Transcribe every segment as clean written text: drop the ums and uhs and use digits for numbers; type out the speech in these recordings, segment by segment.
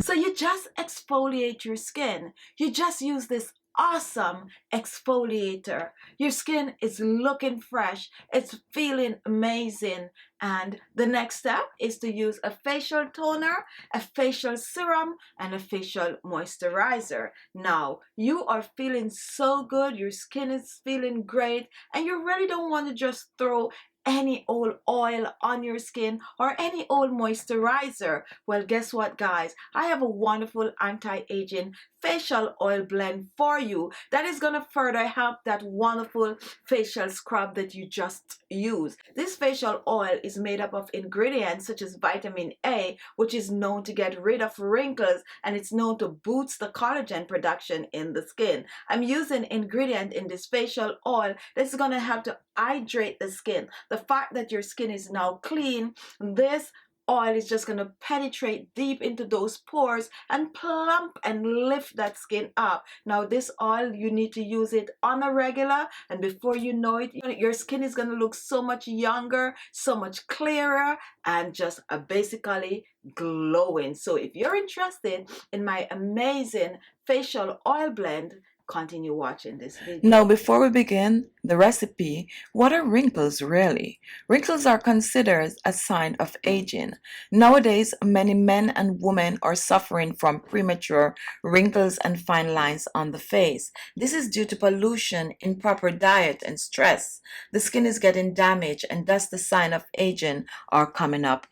So you just exfoliate your skin. You just use this awesome exfoliator. Your skin is looking fresh. It's feeling amazing. And the next step is to use a facial toner, a facial serum, and a facial moisturizer. Now, you are feeling so good. Your skin is feeling great. And you really don't want to just throw any old oil on your skin or any old moisturizer. Well, guess what, guys? I have a wonderful anti-aging facial oil blend for you that is going to further help that wonderful facial scrub that you just used. This facial oil is made up of ingredients such as vitamin A, which is known to get rid of wrinkles, and it's known to boost the collagen production in the skin. I'm using ingredient in this facial oil that's going to help to hydrate the skin. The fact that your skin is now clean, this oil is just going to penetrate deep into those pores and plump and lift that skin up. Now this oil, you need to use it on a regular, and before you know it, your skin is going to look so much younger, so much clearer, and just basically glowing. So if you're interested in my amazing facial oil blend, continue watching this video. Now, before we begin the recipe, what are wrinkles really? Wrinkles are considered a sign of aging. Nowadays, many men and women are suffering from premature wrinkles and fine lines on the face. This is due to pollution, improper diet, and stress. The skin is getting damaged, and thus the sign of aging are coming up.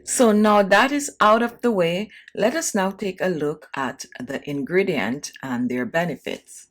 So now that is out of the way, let us now take a look at the ingredient and their benefits.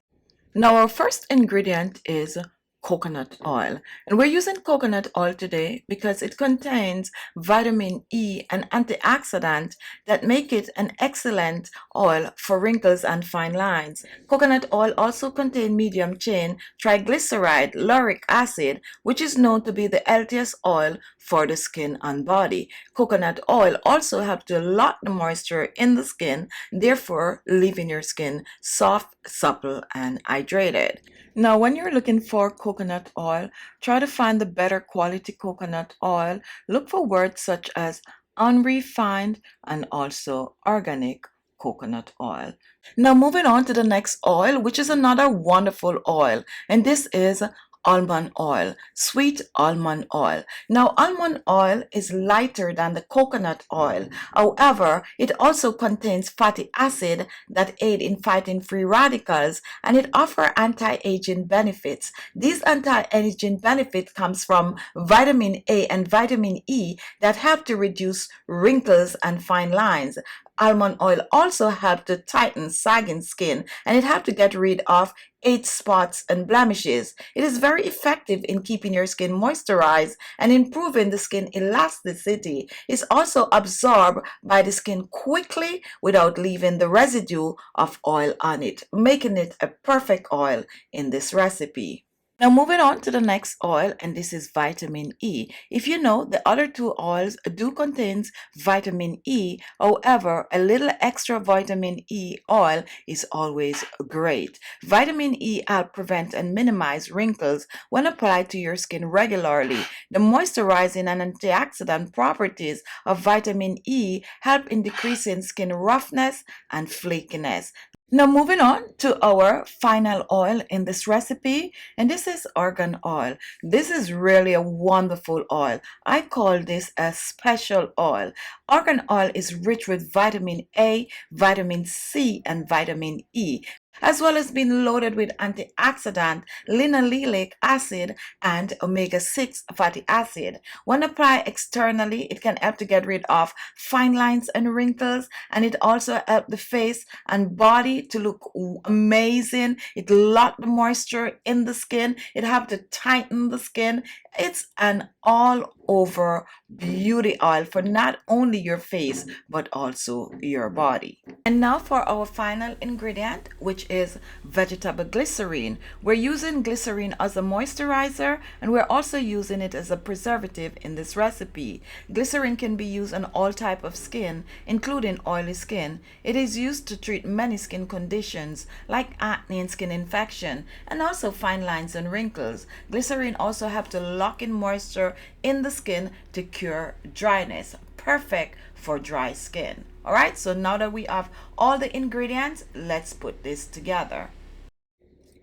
Now our first ingredient is coconut oil, and we're using coconut oil today because it contains vitamin E, an antioxidant that make it an excellent oil for wrinkles and fine lines. Coconut oil also contains medium chain triglyceride lauric acid, which is known to be the healthiest oil for the skin and body. Coconut oil also helps to lock the moisture in the skin, therefore leaving your skin soft, supple, and hydrated. Now, when you're looking for coconut oil, try to find the better quality coconut oil. Look for words such as unrefined and also organic coconut oil. Now, moving on to the next oil, which is another wonderful oil, and this is almond oil, sweet almond oil. Now, almond oil is lighter than the coconut oil. However, it also contains fatty acid that aid in fighting free radicals, and it offers anti-aging benefits. These anti-aging benefits comes from vitamin A and vitamin E that help to reduce wrinkles and fine lines. Almond oil also helps to tighten sagging skin, and it helps to get rid of age spots and blemishes. It is very effective in keeping your skin moisturized and improving the skin elasticity. It's also absorbed by the skin quickly without leaving the residue of oil on it, making it a perfect oil in this recipe. Now moving on to the next oil, and this is vitamin E. If you know, the other two oils do contain vitamin E. However, a little extra vitamin E oil is always great. Vitamin E helps prevent and minimize wrinkles when applied to your skin regularly. The moisturizing and antioxidant properties of vitamin E help in decreasing skin roughness and flakiness. Now moving on to our final oil in this recipe, and this is argan oil. This is really a wonderful oil. I call this a special oil. Argan oil is rich with vitamin A, vitamin C, and vitamin E, as well as being loaded with antioxidant, linoleic acid, and omega-6 fatty acid. When applied externally, it can help to get rid of fine lines and wrinkles, and it also helps the face and body to look amazing. It locks the moisture in the skin. It helps to tighten the skin. It's an all-over beauty oil for not only your face, but also your body. And now for our final ingredient, which is vegetable glycerine. We're using glycerine as a moisturizer, and we're also using it as a preservative in this recipe. Glycerine can be used on all types of skin, including oily skin. It is used to treat many skin conditions like acne and skin infection, and also fine lines and wrinkles. Glycerine also helps to lock in moisture in the skin to cure dryness. perfect for dry skin. All right, so now that we have all the ingredients, let's put this together.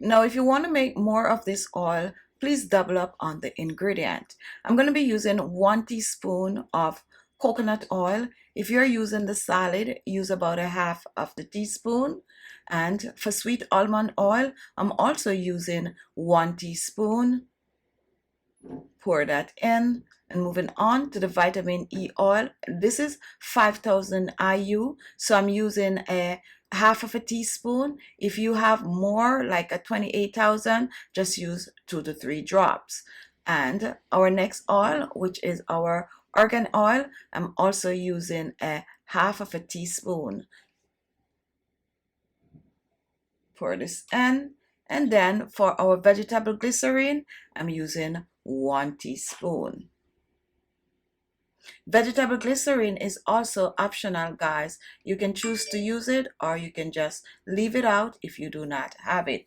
Now, if you want to make more of this oil, please double up on the ingredient. I'm going to be using 1 teaspoon of coconut oil. If you're using the solid, use about a half of the teaspoon. And for sweet almond oil, I'm also using 1 teaspoon. Pour that in. And moving on to the vitamin E oil. This is 5,000 IU, so I'm using a half of a teaspoon. If you have more, like a 28,000, just use 2 to 3 drops. And our next oil, which is our argan oil, I'm also using a half of a teaspoon. Pour this in. And then for our vegetable glycerine, I'm using 1 teaspoon. Vegetable glycerine is also optional, guys. You can choose to use it or you can just leave it out if you do not have it.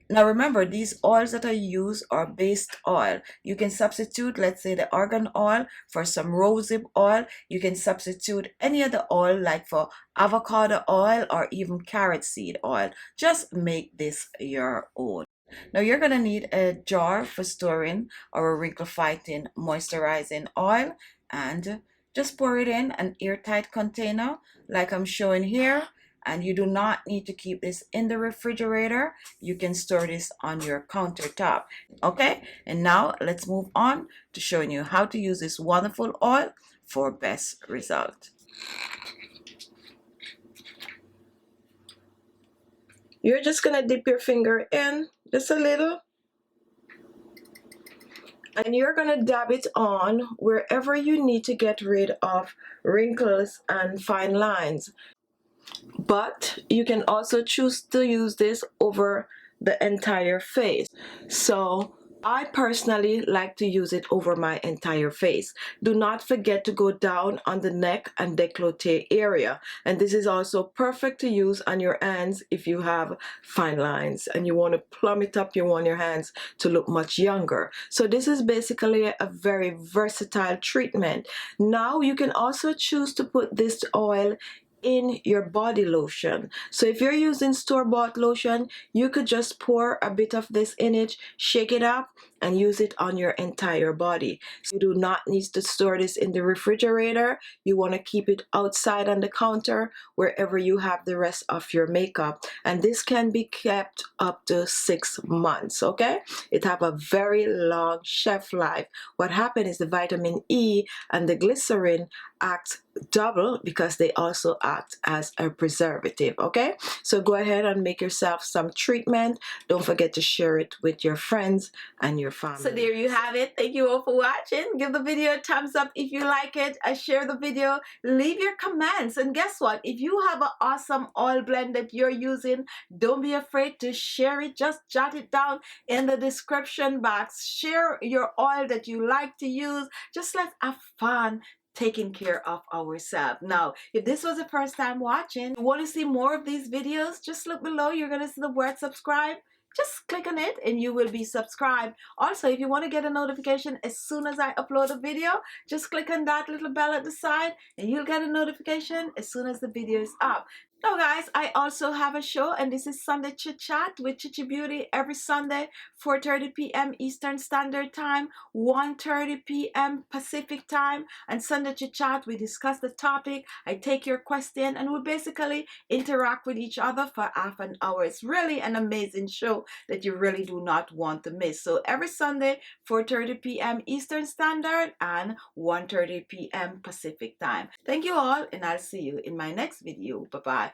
Now remember, these oils that I use are based oil. You can substitute, let's say, the argan oil for some rosehip oil. You can substitute any other oil like for avocado oil or even carrot seed oil. Just make this your own. Now you're going to need a jar for storing our wrinkle-fighting moisturizing oil, and just pour it in an airtight container like I'm showing here. And you do not need to keep this in the refrigerator. You can store this on your countertop. Okay, and now let's move on to showing you how to use this wonderful oil for best result. You're just gonna dip your finger in just a little, and you're gonna dab it on wherever you need to get rid of wrinkles and fine lines. But you can also choose to use this over the entire face. So I personally like to use it over my entire face. Do not forget to go down on the neck and décolleté area. And this is also perfect to use on your hands if you have fine lines and you want to plump it up, you want your hands to look much younger. So this is basically a very versatile treatment. Now you can also choose to put this oil in your body lotion. So if you're using store-bought lotion, you could just pour a bit of this in it, shake it up, and use it on your entire body. So you do not need to store this in the refrigerator. You want to keep it outside on the counter wherever you have the rest of your makeup. And this can be kept up to 6 months, okay? It have a very long shelf life. What happened is the vitamin E and the glycerin act double because they also act as a preservative, okay? So go ahead and make yourself some treatment. Don't forget to share it with your friends and your family. So there you have it. Thank you all for watching. Give the video a thumbs up if you like it. Share the video. Leave your comments. And guess what? If you have an awesome oil blend that you're using, don't be afraid to share it. Just jot it down in the description box. Share your oil that you like to use. Just let's have fun taking care of ourselves. Now, if this was the first time watching, you want to see more of these videos, just look below. You're going to see the word subscribe. Just click on it and you will be subscribed. Also, if you want to get a notification as soon as I upload a video, just click on that little bell at the side and you'll get a notification as soon as the video is up. Now guys, I also have a show, and this is Sunday Chit Chat with Khichibeauty every Sunday, 4:30 p.m. Eastern Standard Time, 1:30 p.m. Pacific Time. And Sunday Chit Chat, we discuss the topic, I take your question, and we basically interact with each other for half an hour. It's really an amazing show that you really do not want to miss. So every Sunday, 4:30 p.m. Eastern Standard and 1:30 p.m. Pacific Time. Thank you all, and I'll see you in my next video. Bye-bye.